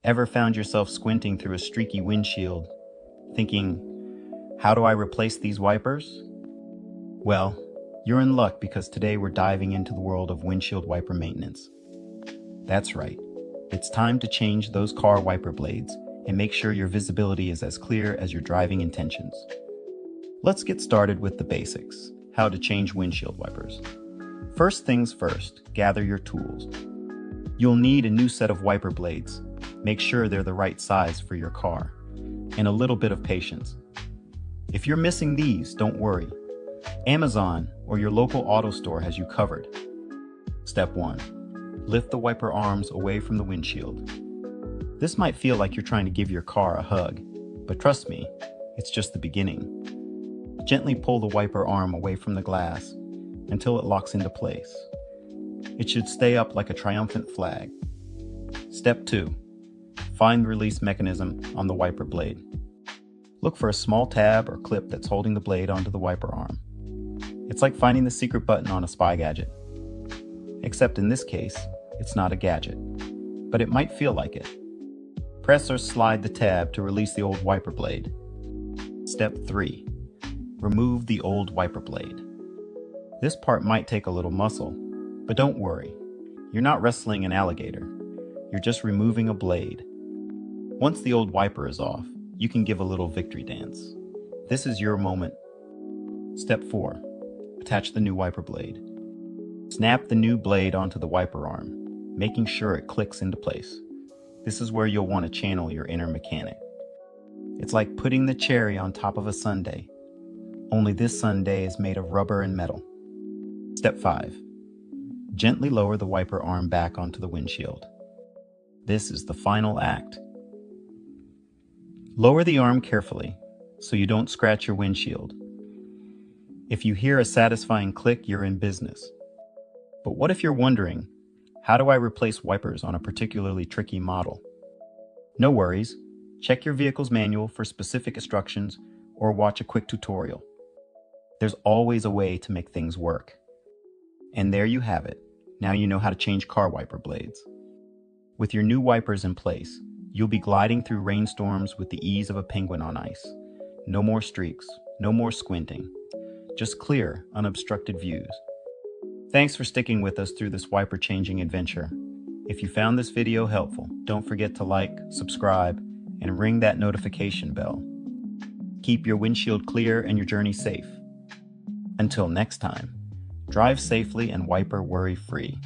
Ever found yourself squinting through a streaky windshield, thinking, how do I replace these wipers? Well, you're in luck because today we're diving into the world of windshield wiper maintenance. That's right, it's time to change those car wiper blades and make sure your visibility is as clear as your driving intentions. Let's get started with the basics, how to change windshield wipers. First things first, gather your tools. You'll need a new set of wiper blades. Make sure they're the right size for your car, and a little bit of patience. If you're missing these, don't worry. Amazon or your local auto store has you covered. Step 1. Lift the wiper arms away from the windshield. This might feel like you're trying to give your car a hug, but trust me, it's just the beginning. Gently pull the wiper arm away from the glass until it locks into place. It should stay up like a triumphant flag. Step 2. Find the release mechanism on the wiper blade. Look for a small tab or clip that's holding the blade onto the wiper arm. It's like finding the secret button on a spy gadget. Except in this case, it's not a gadget, but it might feel like it. Press or slide the tab to release the old wiper blade. Step 3. Remove the old wiper blade. This part might take a little muscle, but don't worry. You're not wrestling an alligator. You're just removing a blade. Once the old wiper is off, you can give a little victory dance. This is your moment. Step 4. Attach the new wiper blade. Snap the new blade onto the wiper arm, making sure it clicks into place. This is where you'll want to channel your inner mechanic. It's like putting the cherry on top of a sundae, only this sundae is made of rubber and metal. Step 5. Gently lower the wiper arm back onto the windshield. This is the final act. Lower the arm carefully so you don't scratch your windshield. If you hear a satisfying click, you're in business. But what if you're wondering, how do I replace wipers on a particularly tricky model? No worries. Check your vehicle's manual for specific instructions or watch a quick tutorial. There's always a way to make things work. And there you have it. Now you know how to change car wiper blades. With your new wipers in place, you'll be gliding through rainstorms with the ease of a penguin on ice. No more streaks, no more squinting. Just clear, unobstructed views. Thanks for sticking with us through this wiper changing adventure. If you found this video helpful, don't forget to like, subscribe, and ring that notification bell. Keep your windshield clear and your journey safe. Until next time, drive safely and wiper worry-free.